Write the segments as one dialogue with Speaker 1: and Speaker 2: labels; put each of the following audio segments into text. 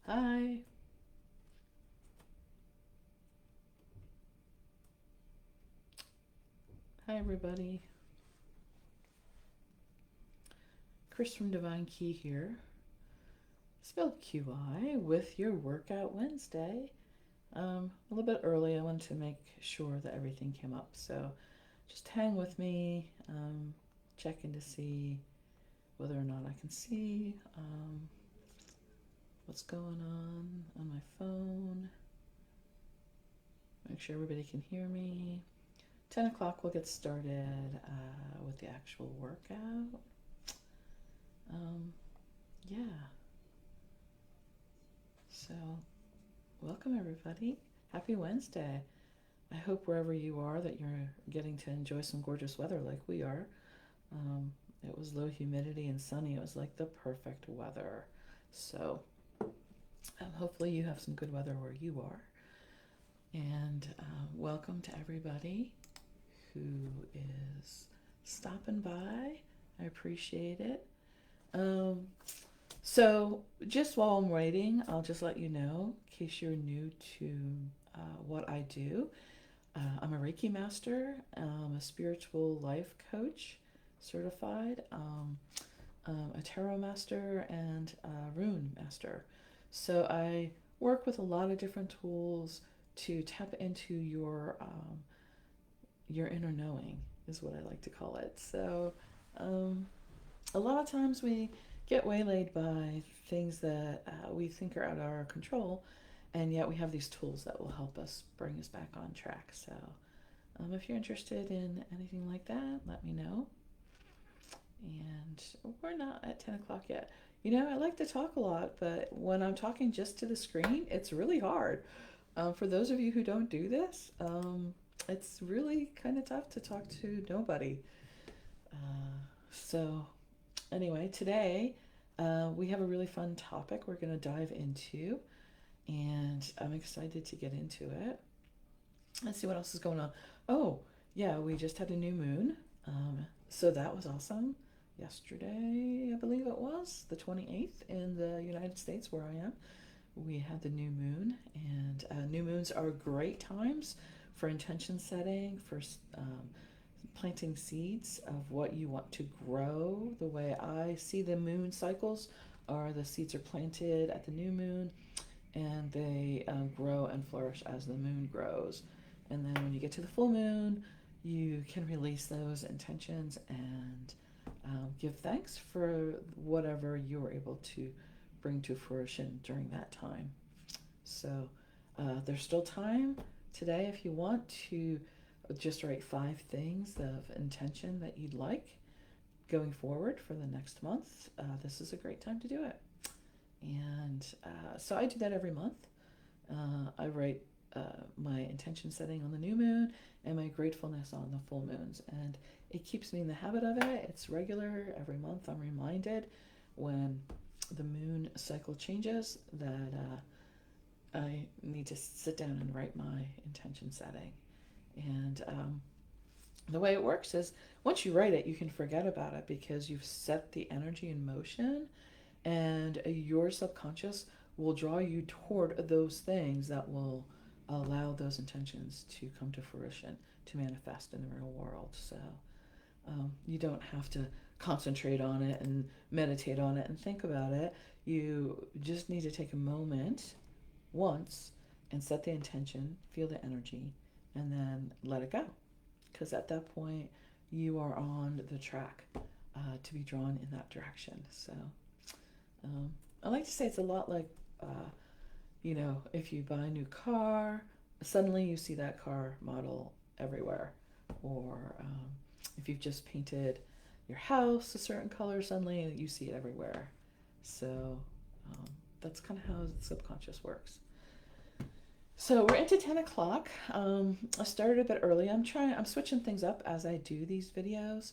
Speaker 1: Hi. Hi, everybody. Chris from Divine Key here, spelled QI, with your Workout Wednesday. A little bit early, I wanted to make sure that everything came up. So just hang with me, checking to see whether or not I can see what's going on my phone. Make sure everybody can hear me. 10 o'clock, we'll get started with the actual workout. Um, yeah, so welcome everybody. Happy Wednesday. I hope wherever you are that you're getting to enjoy some gorgeous weather like we are. Um, it was low humidity and sunny. It was like the perfect weather. So hopefully you have some good weather where you are. And welcome to everybody who is stopping by. I appreciate it. Um, so just while I'm waiting, I'll just let you know, in case you're new to what I do. I'm a Reiki master, a spiritual life coach, certified, a tarot master, and a rune master. So I work with a lot of different tools to tap into your inner knowing, is what I like to call it. So um, a lot of times we get waylaid by things that we think are out of our control, and yet we have these tools that will help us bring us back on track. So if you're interested in anything like that, let me know. And we're not at 10 o'clock yet. You know, I like to talk a lot, but when I'm talking just to the screen, it's really hard. For those of you who don't do this, it's really kind of tough to talk to nobody. So, anyway, today we have a really fun topic we're going to dive into, and I'm excited to get into it. Let's see what else is going on. Oh, yeah, we just had a new moon. So that was awesome. Yesterday, I believe it was, the 28th in the United States where I am. We had the new moon, and new moons are great times for intention setting, for planting seeds of what you want to grow. The way I see the moon cycles are the seeds are planted at the new moon, and they grow and flourish as the moon grows. And then when you get to the full moon, you can release those intentions and give thanks for whatever you were able to bring to fruition during that time. So there's still time today if you want to just write 5 things of intention that you'd like going forward for the next month. This is a great time to do it. And so I do that every month. I write my intention setting on the new moon and my gratefulness on the full moons. And it keeps me in the habit of it. It's regular. Every month I'm reminded when the moon cycle changes that I need to sit down and write my intention setting. And the way it works is once you write it, you can forget about it because you've set the energy in motion, and your subconscious will draw you toward those things that will allow those intentions to come to fruition, to manifest in the real world. So you don't have to concentrate on it and meditate on it and think about it. You just need to take a moment once and set the intention, feel the energy, and then let it go. Because at that point, you are on the track to be drawn in that direction. So I like to say it's a lot like, if you buy a new car, suddenly you see that car model everywhere. Or if you've just painted your house a certain color, suddenly you see it everywhere. So that's kind of how the subconscious works. So we're into 10 o'clock. I started a bit early. I'm switching things up as I do these videos.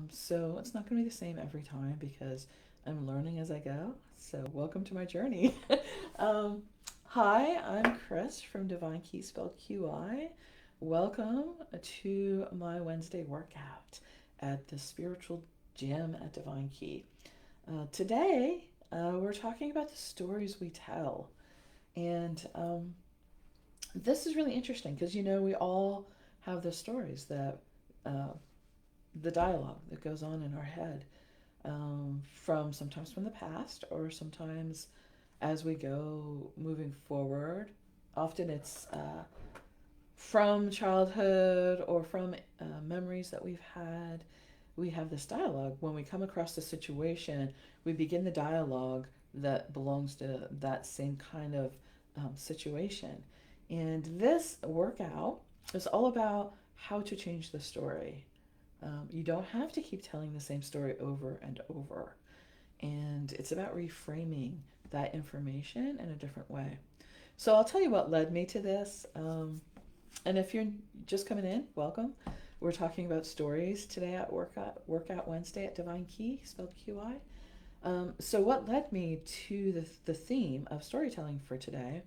Speaker 1: So it's not going to be the same every time because I'm learning as I go. So welcome to my journey. um, Hi, I'm Chris from Divine Key, spelled QI. Welcome to my Wednesday workout at the Spiritual Gym at Divine Key. Today, We're talking about the stories we tell. And this is really interesting because, we all have the stories that, uh, the dialogue that goes on in our head, from sometimes from the past or sometimes as we go moving forward. Often it's from childhood or from memories that we've had. We have this dialogue. When we come across a situation, we begin the dialogue that belongs to that same kind of situation. And this workout is all about how to change the story. You don't have to keep telling the same story over and over. And it's about reframing that information in a different way. So I'll tell you what led me to this. And if you're just coming in, welcome. We're talking about stories today at Workout Wednesday at Divine Key, spelled QI. So what led me to the theme of storytelling for today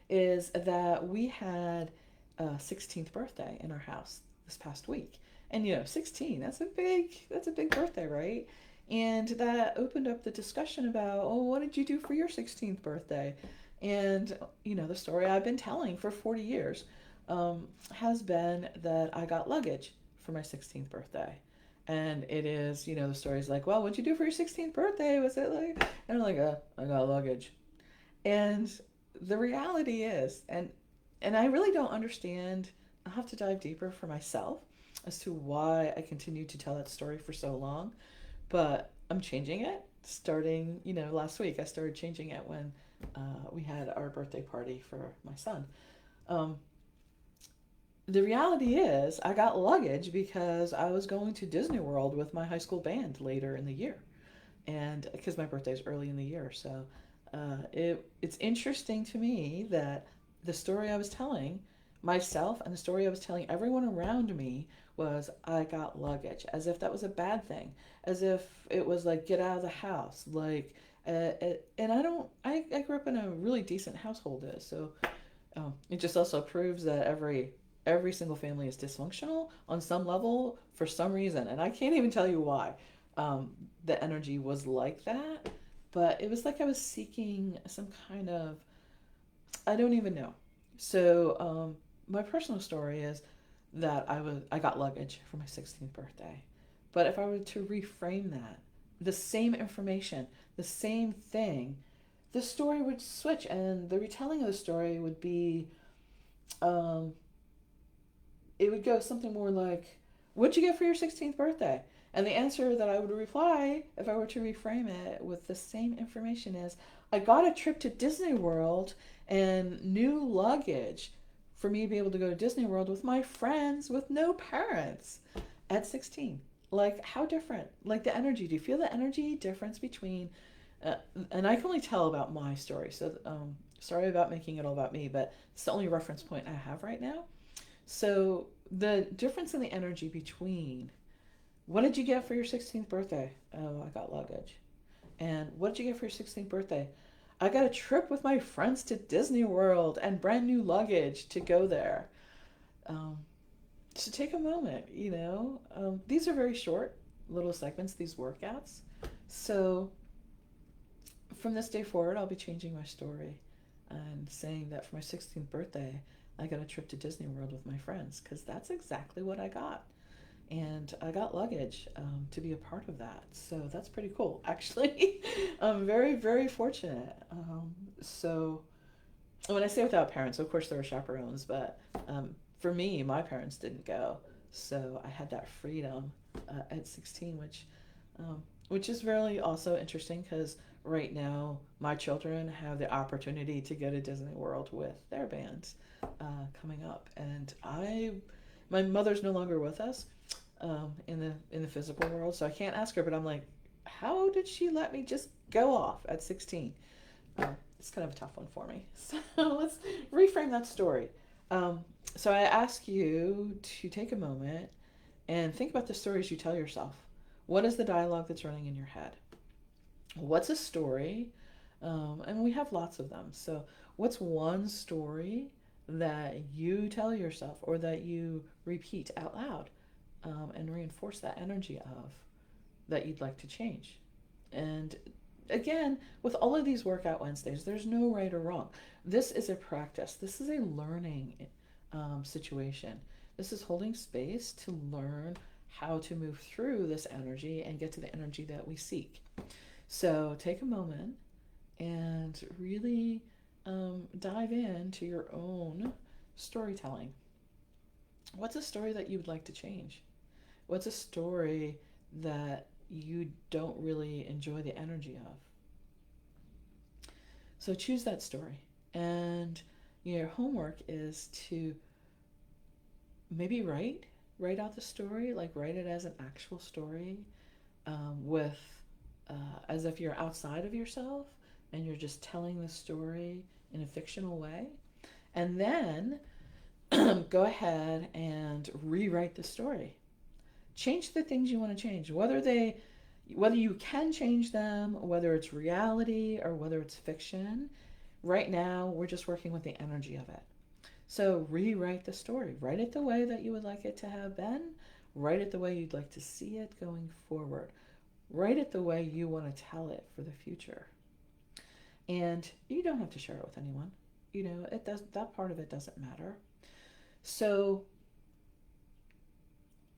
Speaker 1: is that we had a 16th birthday in our house this past week. And 16, that's a big birthday, right? And that opened up the discussion about, oh, what did you do for your 16th birthday? And the story I've been telling for 40 years has been that I got luggage for my 16th birthday. And it is, the story's like, well, what'd you do for your 16th birthday? Was it like, and I'm like, I got luggage. And the reality is, and I really don't understand, I'll have to dive deeper for myself as to why I continued to tell that story for so long. But I'm changing it starting, last week. I started changing it when we had our birthday party for my son. Um, the reality is, I got luggage because I was going to Disney World with my high school band later in the year. And because my birthday is early in the year. So it's interesting to me that the story I was telling myself and the story I was telling everyone around me was I got luggage, as if that was a bad thing, as if it was like get out of the house, like. And I don't. I grew up in a really decent household, so it just also proves that every single family is dysfunctional on some level for some reason, and I can't even tell you why. The energy was like that, but it was like I was seeking some kind of, I don't even know. So my personal story is that I got luggage for my 16th birthday. But if I were to reframe that, the same information, the same thing, the story would switch, and the retelling of the story would be, um, it would go something more like, "What'd you get for your 16th birthday?" And the answer that I would reply, if I were to reframe it with the same information, is, "I got a trip to Disney World and new luggage for me to be able to go to Disney World with my friends with no parents at 16." Like, how different? Like, the energy. Do you feel the energy difference between, uh, and I can only tell about my story, so sorry about making it all about me, but it's the only reference point I have right now. So, the difference in the energy between what did you get for your 16th birthday? Oh, I got luggage. And what did you get for your 16th birthday? I got a trip with my friends to Disney World and brand new luggage to go there. Um, so take a moment, These are very short little segments, these workouts. So from this day forward, I'll be changing my story and saying that for my 16th birthday, I got a trip to Disney World with my friends because that's exactly what I got. And I got luggage to be a part of that. So that's pretty cool, actually. I'm very, very fortunate. So when I say without parents, of course there were chaperones, but for me, my parents didn't go. So I had that freedom at 16, which is really also interesting because right now my children have the opportunity to go to Disney World with their bands coming up, and my mother's no longer with us in the physical world, so I can't ask her. But I'm like, how did she let me just go off at 16? It's kind of a tough one for me. So let's reframe that story. So I ask you to take a moment and think about the stories you tell yourself. What is the dialogue that's running in your head? What's a story? And we have lots of them. So what's one story that you tell yourself or that you repeat out loud, and reinforce that energy of that you'd like to change? And again, with all of these workout Wednesdays, there's no right or wrong. This is a practice. This is a learning situation. This is holding space to learn how to move through this energy and get to the energy that we seek. So take a moment and really dive into your own storytelling. What's a story that you would like to change? What's a story that you don't really enjoy the energy of? So choose that story. And your homework is to maybe write out the story, like write it as an actual story, with as if you're outside of yourself and you're just telling the story in a fictional way. And then go ahead and rewrite the story. Change the things you want to change, whether you can change them, whether it's reality or whether it's fiction. Right now, we're just working with the energy of it. So rewrite the story. Write it the way that you would like it to have been. Write it the way you'd like to see it going forward. Write it the way you want to tell it for the future. And you don't have to share it with anyone. It does, that part of it doesn't matter. So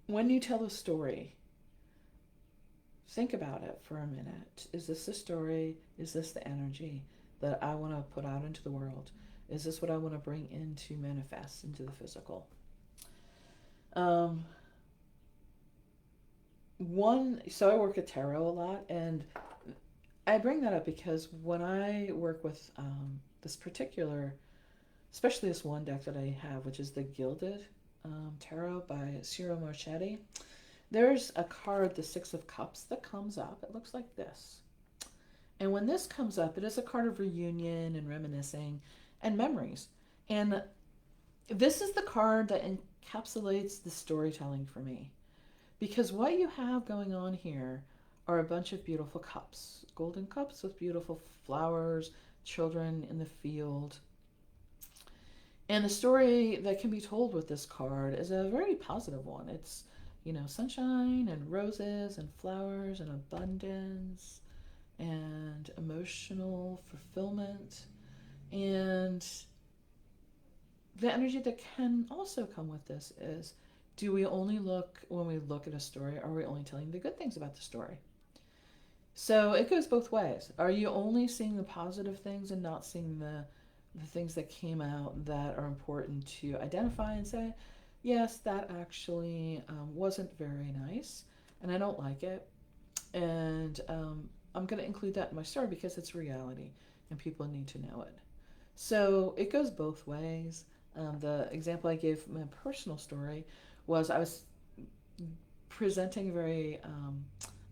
Speaker 1: when you tell a story, think about it for a minute. Is this the story? Is this the energy that I want to put out into the world? Is this what I want to bring into manifest into the physical? Um, so I work at tarot a lot, and I bring that up because when I work with this particular, especially this one deck that I have, which is the Gilded Tarot by Ciro Marchetti, there's a card, the Six of Cups, that comes up. It looks like this. And when this comes up, it is a card of reunion and reminiscing and memories. And this is the card that encapsulates the storytelling for me. Because what you have going on here are a bunch of beautiful cups, golden cups with beautiful flowers, children in the field. And the story that can be told with this card is a very positive one. It's, sunshine and roses and flowers and abundance and emotional fulfillment. And the energy that can also come with this is, do we only look, when we look at a story, are we only telling the good things about the story? So it goes both ways. Are you only seeing the positive things and not seeing the things that came out that are important to identify and say, yes, that actually wasn't very nice and I don't like it. And I'm going to include that in my story because it's reality and people need to know it. So it goes both ways. The example I gave from my personal story was I was presenting very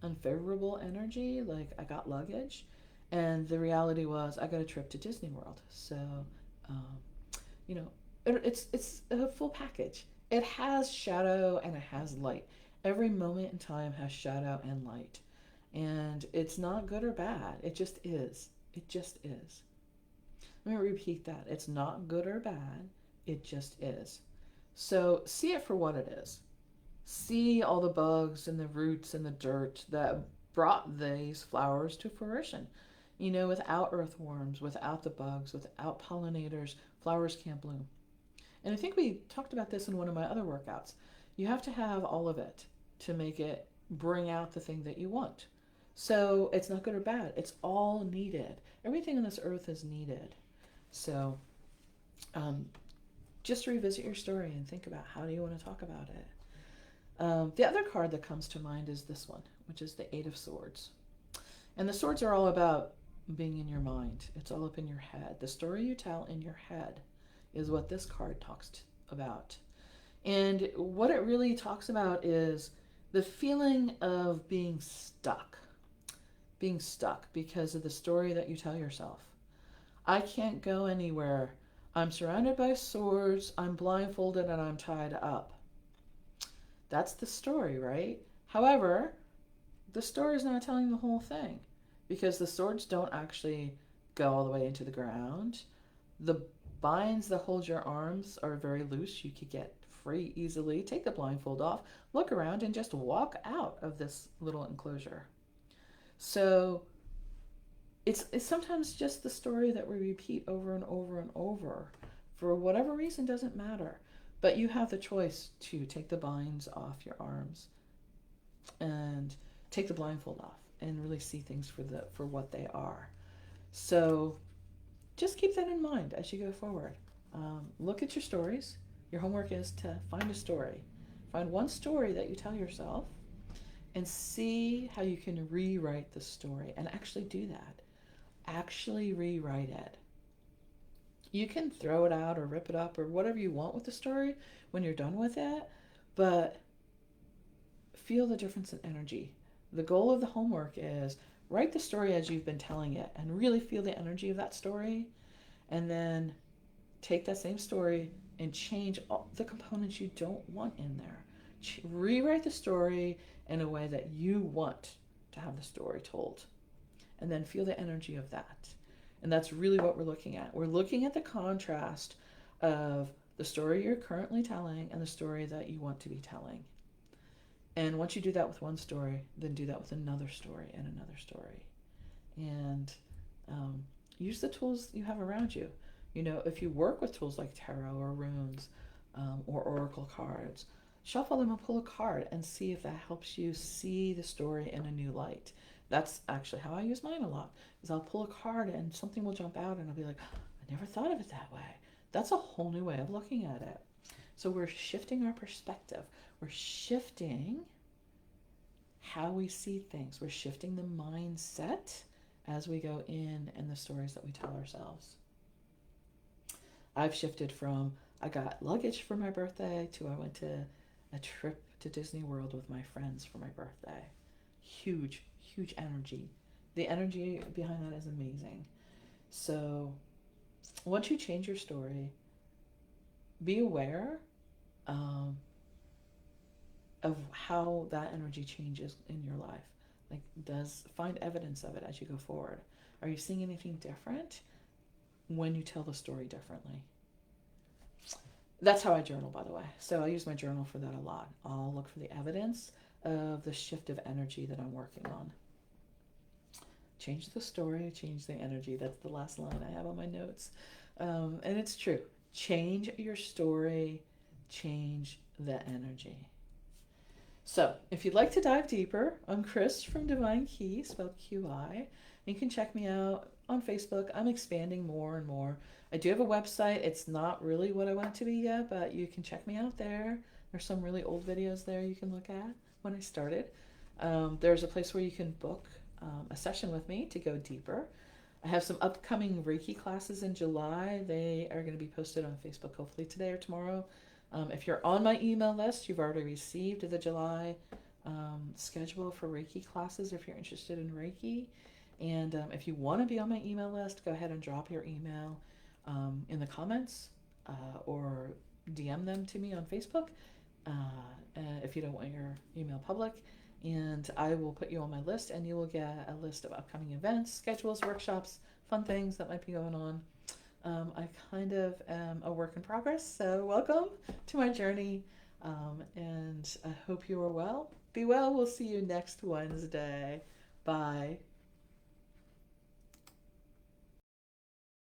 Speaker 1: unfavorable energy, like I got luggage, and the reality was I got a trip to Disney World. So, um, it's a full package. It has shadow and it has light. Every moment in time has shadow and light, and it's not good or bad. It just is. It just is. Let me repeat that. It's not good or bad. It just is. So see it for what it is. See all the bugs and the roots and the dirt that brought these flowers to fruition. Without earthworms, without the bugs, without pollinators, flowers can't bloom. And I think we talked about this in one of my other workouts. You have to have all of it to make it bring out the thing that you want. So it's not good or bad. It's all needed. Everything on this earth is needed. So just revisit your story and think about how do you want to talk about it. The other card that comes to mind is this one, which is the Eight of Swords. And the swords are all about being in your mind. It's all up in your head. The story you tell in your head is what this card talks about. And what it really talks about is the feeling of being stuck because of the story that you tell yourself. I can't go anywhere. I'm surrounded by swords, I'm blindfolded, and I'm tied up. That's the story, right? However, the story is not telling the whole thing because the swords don't actually go all the way into the ground. The binds that hold your arms are very loose. You could get free easily. Take the blindfold off, look around, and just walk out of this little enclosure. So it's sometimes just the story that we repeat over and over and over for whatever reason, doesn't matter. But you have the choice to take the binds off your arms and take the blindfold off and really see things for what they are. So just keep that in mind as you go forward. Look at your stories. Your homework is to find a story. Find one story that you tell yourself and see how you can rewrite the story and actually do that. Actually rewrite it. You can throw it out or rip it up or whatever you want with the story when you're done with it, but feel the difference in energy. The goal of the homework is write the story as you've been telling it and really feel the energy of that story, and then take that same story and change all the components you don't want in there. Rewrite the story in a way that you want to have the story told, and then feel the energy of that. And that's really what we're looking at. We're looking at the contrast of the story you're currently telling and the story that you want to be telling. And once you do that with one story, then do that with another story and another story. And use the tools you have around you. You know, if you work with tools like tarot or runes or oracle cards, shuffle them and pull a card and see if that helps you see the story in a new light. That's actually how I use mine a lot, is I'll pull a card and something will jump out and I'll be like, oh, I never thought of it that way. That's a whole new way of looking at it. So we're shifting our perspective. We're shifting how we see things. We're shifting the mindset as we go in and the stories that we tell ourselves. I've shifted from I got luggage for my birthday to I went to a trip to Disney World with my friends for my birthday. Huge, huge energy. The energy behind that is amazing. So once you change your story, be aware of how that energy changes in your life. Like, find evidence of it as you go forward. Are you seeing anything different when you tell the story differently? That's how I journal, by the way. So I use my journal for that a lot. I'll look for the evidence of the shift of energy that I'm working on. Change the story, change the energy. That's the last line I have on my notes. And it's true. Change your story, change the energy. So if you'd like to dive deeper, I'm Chris from Divine Key, spelled QI. You can check me out on Facebook. I'm expanding more and more. I do have a website. It's not really what I want it to be yet, but you can check me out there. There's some really old videos there you can look at when I started. There's a place where you can book a session with me to go deeper. I have some upcoming Reiki classes in July. They are going to be posted on Facebook hopefully today or tomorrow. If you're on my email list, you've already received the July schedule for Reiki classes if you're interested in Reiki. And if you want to be on my email list, go ahead and drop your email in the comments or DM them to me on Facebook if you don't want your email public. And I will put you on my list, and you will get a list of upcoming events, schedules, workshops, fun things that might be going on. I kind of am a work in progress, so welcome to my journey, and I hope you are well. Be well. We'll see you next Wednesday. Bye.